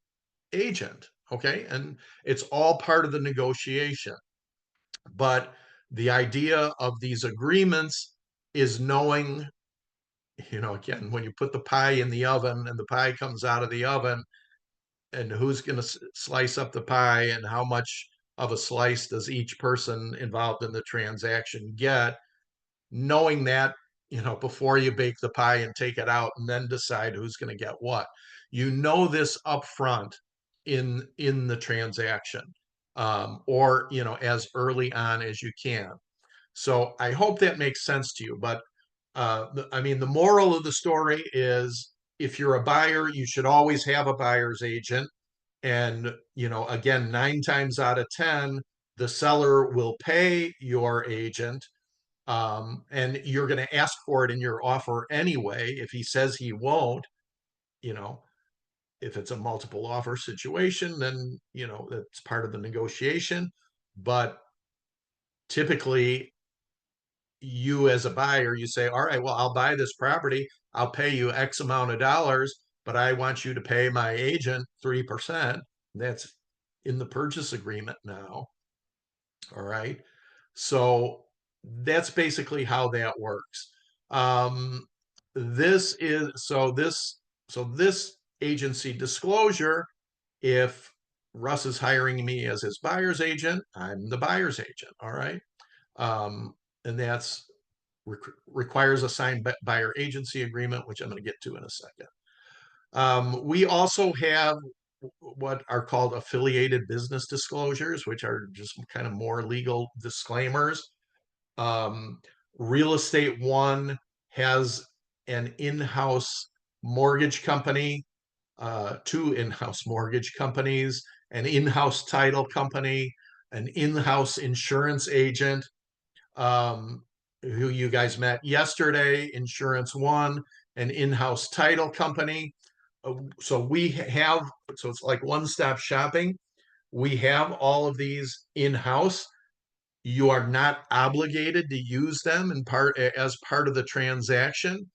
A: agent. Okay. And it's all part of the negotiation. But the idea of these agreements is knowing, again, when you put the pie in the oven and the pie comes out of the oven, and who's going to slice up the pie, and how much of a slice does each person involved in the transaction get, knowing that, before you bake the pie and take it out and then decide who's going to get what. You know this up front in the transaction, or as early on as you can. So I hope that makes sense to you. But I mean, the moral of the story is, if you're a buyer, you should always have a buyer's agent. And, again, 9 times out of 10, the seller will pay your agent, and you're going to ask for it in your offer anyway. If he says he won't, you know, if it's a multiple offer situation, then, that's part of the negotiation. But typically, you as a buyer, you say, all right, well, I'll buy this property. I'll pay you X amount of dollars, but I want you to pay my agent 3%. That's in the purchase agreement now. All right. So that's basically how that works. This is this agency disclosure, if Russ is hiring me as his buyer's agent, I'm the buyer's agent. All right. And that's requires a signed buyer agency agreement, which I'm going to get to in a second. We also have what are called affiliated business disclosures, which are just kind of more legal disclaimers. Um, Real Estate One has an in-house mortgage company, 2 in-house mortgage companies, an in-house title company, an in-house insurance agent, who you guys met yesterday, Insurance One, an in-house title company. So it's like one-stop shopping. We have all of these in-house. You are not obligated to use them as part of the transaction,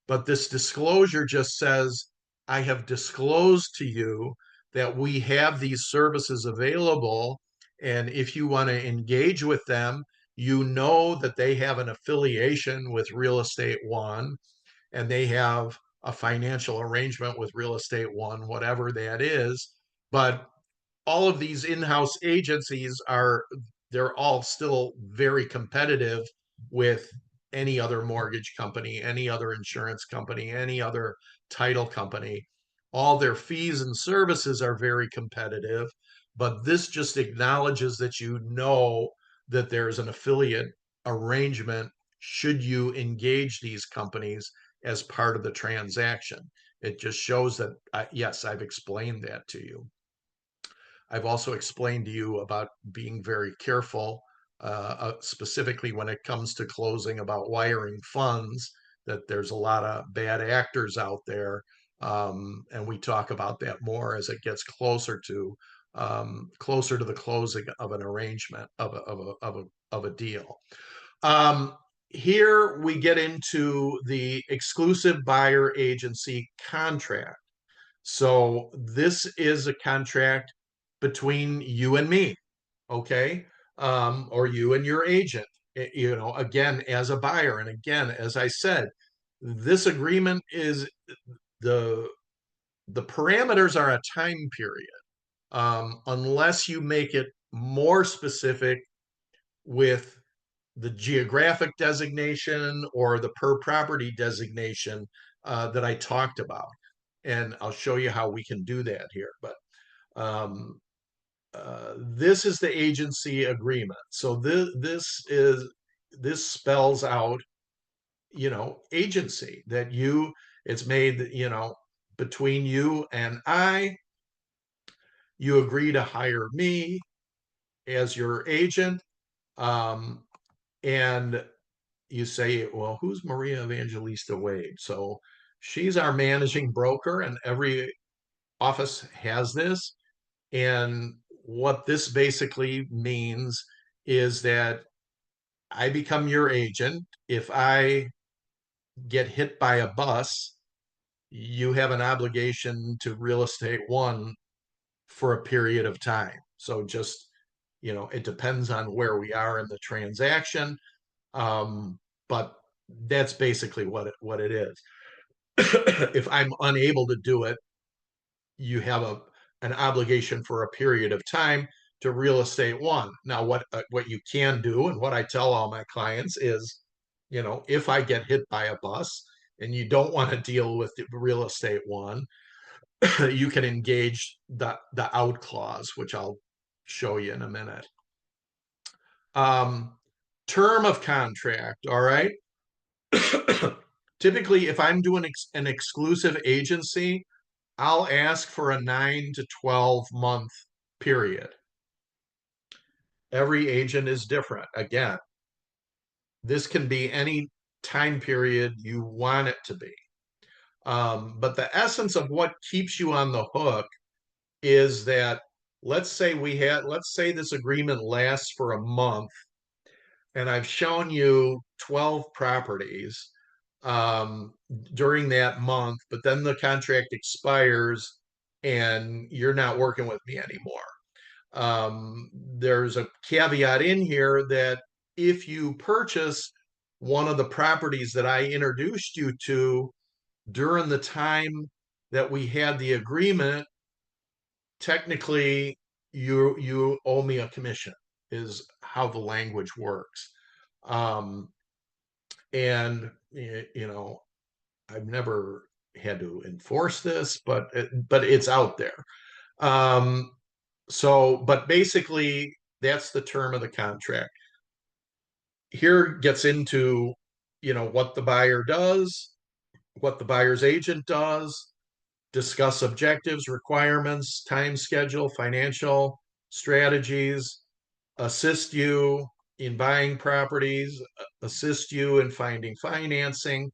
A: but this disclosure just says, I have disclosed to you that we have these services available, and if you want to engage with them, you know that they have an affiliation with Real Estate One, and they have a financial arrangement with Real Estate One, whatever that is. But all of these in-house agencies they're all still very competitive with any other mortgage company, any other insurance company, any other title company. All their fees and services are very competitive, but this just acknowledges that that there's an affiliate arrangement should you engage these companies as part of the transaction. It just shows that, yes, I've explained that to you. I've also explained to you about being very careful, specifically when it comes to closing, about wiring funds, that there's a lot of bad actors out there. And we talk about that more as it gets closer to the closing of an arrangement of a deal. Here we get into the exclusive buyer agency contract. So this is a contract between you and me, okay? Or you and your agent, again, as a buyer. And again, as I said, this agreement is the parameters are a time period, unless you make it more specific with the geographic designation or the per property designation that I talked about. And I'll show you how we can do that here. But this is the agency agreement. So this spells out, agency, that it's made, between you and I. You agree to hire me as your agent. And you say, well, who's Maria Evangelista Wade? So she's our managing broker, and every office has this. And what this basically means is that I become your agent. If I get hit by a bus, you have an obligation to Real Estate One for a period of time. So just, it depends on where we are in the transaction. But that's basically what it is. If I'm unable to do it, you have an obligation for a period of time to real estate one. Now, what you can do, and what I tell all my clients is, if I get hit by a bus and you don't want to deal with the real estate one, you can engage the out clause, which I'll show you in a minute. Term of contract, all right? Typically, if I'm doing an exclusive agency, I'll ask for a 9 to 12 month period. Every agent is different. Again, this can be any time period you want it to be. But the essence of what keeps you on the hook is that let's say this agreement lasts for a month, and I've shown you 12 properties during that month, but then the contract expires and you're not working with me anymore. There's a caveat in here that if you purchase one of the properties that I introduced you to during the time that we had the agreement, technically you owe me a commission, is how the language works. And I've never had to enforce this, but it's out there. But basically that's the term of the contract. Here gets into what the buyer does, what the buyer's agent does, discuss objectives, requirements, time schedule, financial strategies, assist you in buying properties, assist you in finding financing.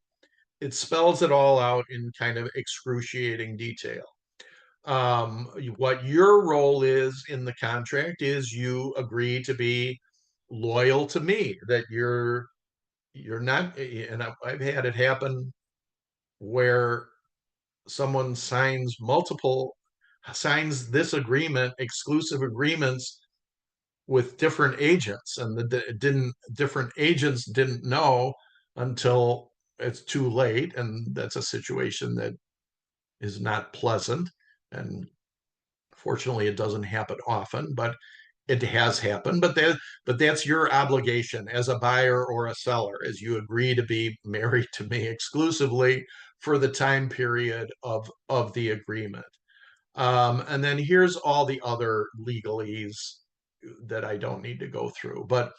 A: It spells it all out in kind of excruciating detail. What your role is in the contract is you agree to be loyal to me, that you're not, and I've had it happen where someone signs this agreement, exclusive agreements with different agents, and different agents didn't know until it's too late, and that's a situation that is not pleasant. And fortunately, it doesn't happen often, but it has happened. But that's your obligation as a buyer or a seller, as you agree to be married to me exclusively for the time period of the agreement. And then here's all the other legalese that I don't need to go through. But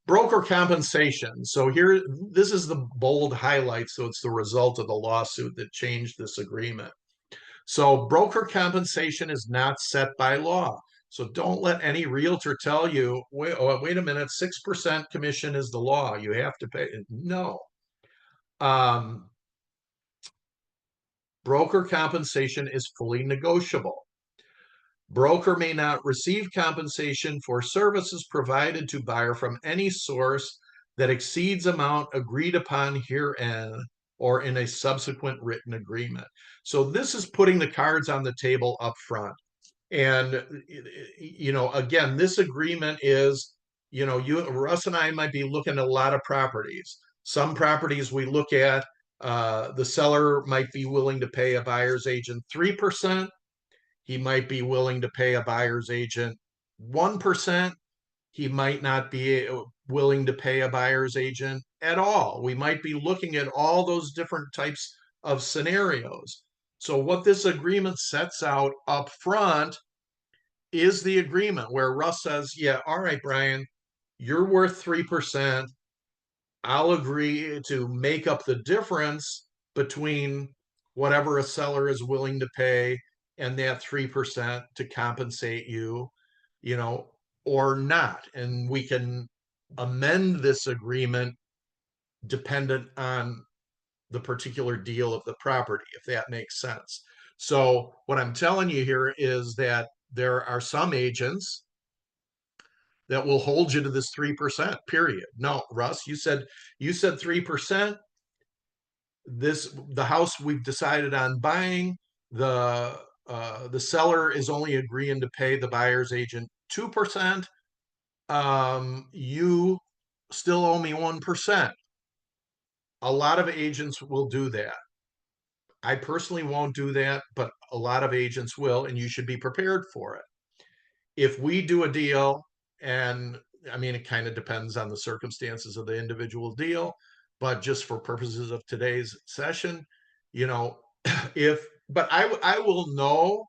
A: broker compensation. So here, this is the bold highlight. So it's the result of the lawsuit that changed this agreement. So broker compensation is not set by law. So don't let any realtor tell you, wait a minute, 6% commission is the law. You have to pay. No. Broker compensation is fully negotiable. Broker may not receive compensation for services provided to buyer from any source that exceeds amount agreed upon herein or in a subsequent written agreement. So this is putting the cards on the table up front. And, again, this agreement is, Russ and I might be looking at a lot of properties. Some properties we look at, the seller might be willing to pay a buyer's agent 3%. He might be willing to pay a buyer's agent 1%. He might not be willing to pay a buyer's agent at all. We might be looking at all those different types of scenarios. So what this agreement sets out up front is the agreement where Russ says, yeah, all right, Brian, you're worth 3%. I'll agree to make up the difference between whatever a seller is willing to pay and that 3% to compensate you, or not. And we can amend this agreement dependent on the particular deal of the property, if that makes sense. So what I'm telling you here is that there are some agents that will hold you to this 3%, period. No, Russ, you said 3%. The house we've decided on buying, the seller is only agreeing to pay the buyer's agent 2%. You still owe me 1%. A lot of agents will do that. I personally won't do that, but a lot of agents will, and you should be prepared for it. If we do a deal, and I mean, it kind of depends on the circumstances of the individual deal, but just for purposes of today's session, you know, if, but I will know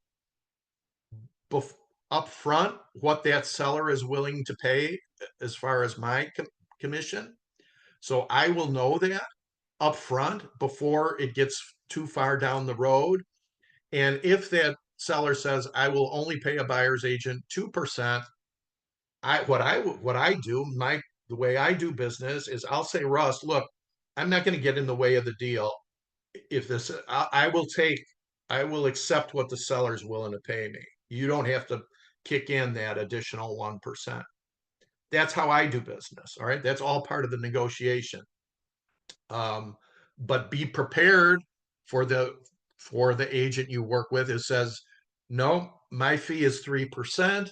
A: up front what that seller is willing to pay as far as my commission. So I will know that up front before it gets too far down the road. And if that seller says, I will only pay a buyer's agent 2%, what I do, the way I do business is I'll say, Russ, look, I'm not going to get in the way of the deal. If this, I will accept what the seller's willing to pay me. You don't have to kick in that additional 1%. That's how I do business. All right. That's all part of the negotiation. But be prepared for the agent you work with who says, no, my fee is 3%.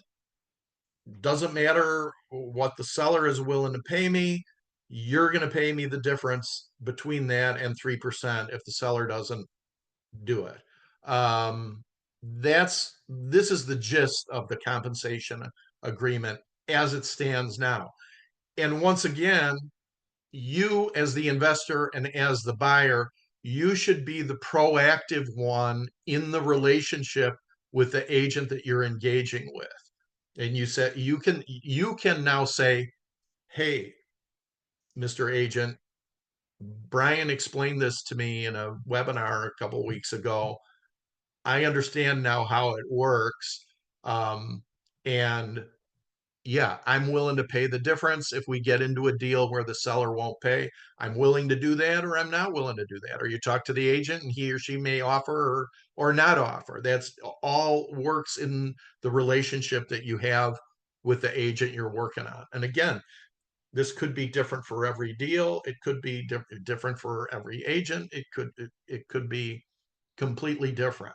A: Doesn't matter what the seller is willing to pay me. You're going to pay me the difference between that and 3% if the seller doesn't do it. This is the gist of the compensation agreement as it stands now. And once again, you as the investor and as the buyer, you should be the proactive one in the relationship with the agent that you're engaging with. And you said you can now say, hey, Mr. Agent, Brian explained this to me in a webinar a couple weeks ago. I understand now how it works. And yeah, I'm willing to pay the difference if we get into a deal where the seller won't pay. I'm willing to do that, or I'm not willing to do that. Or you talk to the agent and he or she may offer or not offer. That's all works in the relationship that you have with the agent you're working on. And again, this could be different for every deal. It could be different for every agent. It could be completely different.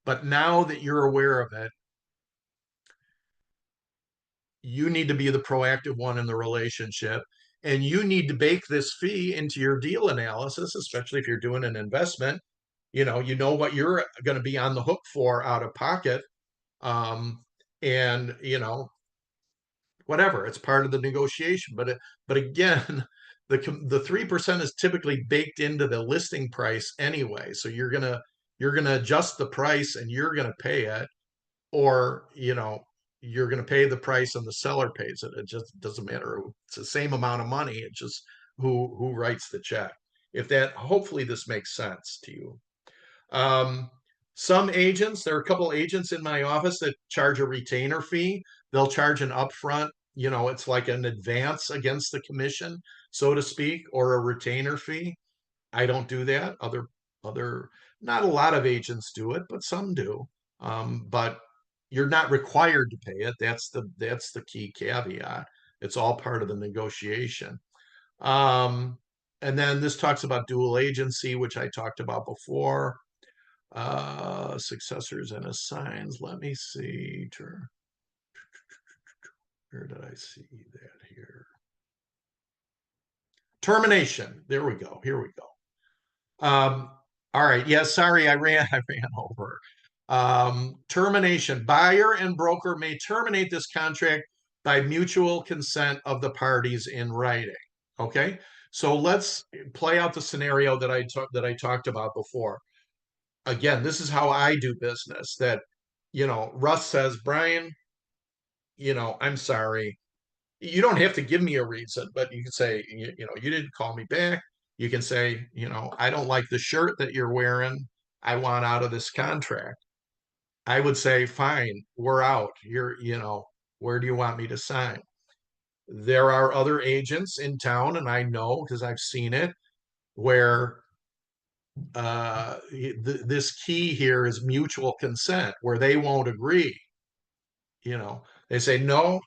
A: But now that you're aware of it, you need to be the proactive one in the relationship, and you need to bake this fee into your deal analysis, especially if you're doing an investment. You know what you're going to be on the hook for out of pocket. And whatever, it's part of the negotiation. But again, the 3% is typically baked into the listing price anyway, so you're gonna adjust the price and you're gonna pay it, or you're going to pay the price and the seller pays it. It just doesn't matter. It's the same amount of money. It's just who writes the check. If that, hopefully this makes sense to you. Some agents, there are a couple agents in my office that charge a retainer fee. They'll charge an upfront, it's like an advance against the commission, so to speak, or a retainer fee. I don't do that. Other, not a lot of agents do it, but some do. But you're not required to pay it. That's the key caveat. It's all part of the negotiation. And then this talks about dual agency, which I talked about before. Successors and assigns. Let me see. Where did I see that here? Termination. There we go. Here we go. All right. Yeah, sorry, I ran over. Termination. Buyer and broker may terminate this contract by mutual consent of the parties in writing. Okay. So let's play out the scenario that I talked about before. Again, this is how I do business. That Russ says, Brian, I'm sorry. You don't have to give me a reason, but you can say, you didn't call me back. You can say, I don't like the shirt that you're wearing. I want out of this contract. I would say, fine, we're out. Where do you want me to sign? There are other agents in town, and I know because I've seen it, where this key here is mutual consent, where they won't agree. They say, no,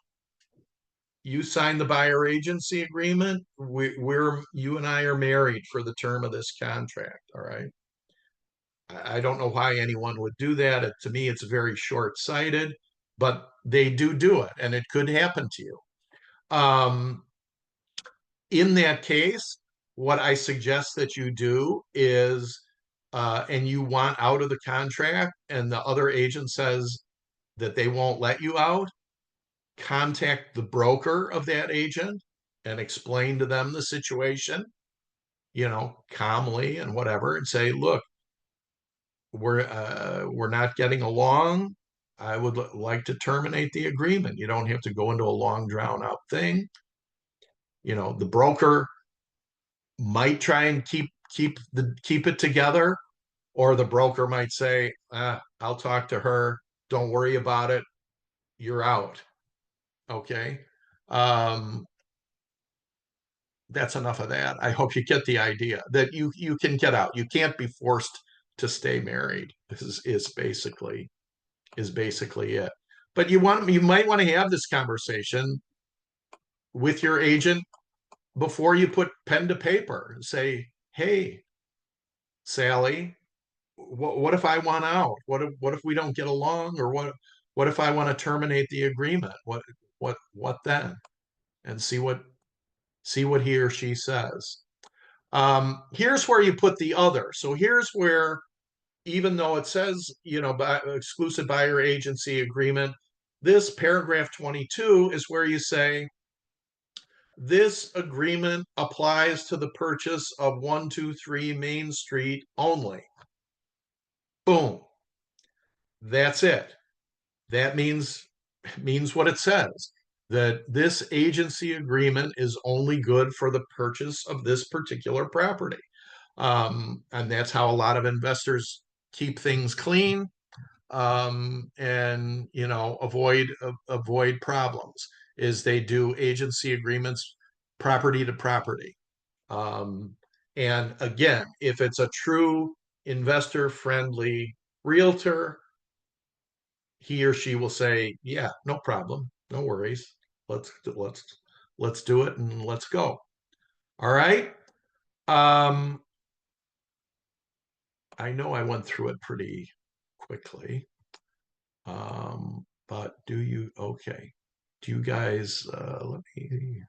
A: you sign the buyer agency agreement. You and I are married for the term of this contract. All right. I don't know why anyone would do that. To me, it's very short-sighted, but they do it, and it could happen to you. In that case, what I suggest that you do is and you want out of the contract and the other agent says that they won't let you out, contact the broker of that agent and explain to them the situation, calmly and whatever, and say, look, we're not getting along. I would like to terminate the agreement. You don't have to go into a long drawn out thing. The broker might try and keep it together, or the broker might say, I'll talk to her. Don't worry about it. You're out. Okay. That's enough of that. I hope you get the idea that you can get out. You can't be forced to stay married. This is basically it. But you might want to have this conversation with your agent before you put pen to paper and say, hey, Sally, what if I want out? What if we don't get along? Or what if I want to terminate the agreement? What then? And see what he or she says. Here's where you put the other. So here's where, even though it says, exclusive buyer agency agreement, this paragraph 22 is where you say, this agreement applies to the purchase of 123 Main Street only. Boom. That's it. That means what it says, that this agency agreement is only good for the purchase of this particular property. And that's how a lot of investors keep things clean, and avoid problems, is they do agency agreements property to property. And again, if it's a true investor friendly realtor, he or she will say, yeah, no problem, no worries, let's do it and let's go. All right. I know I went through it pretty quickly. But do you guys, let me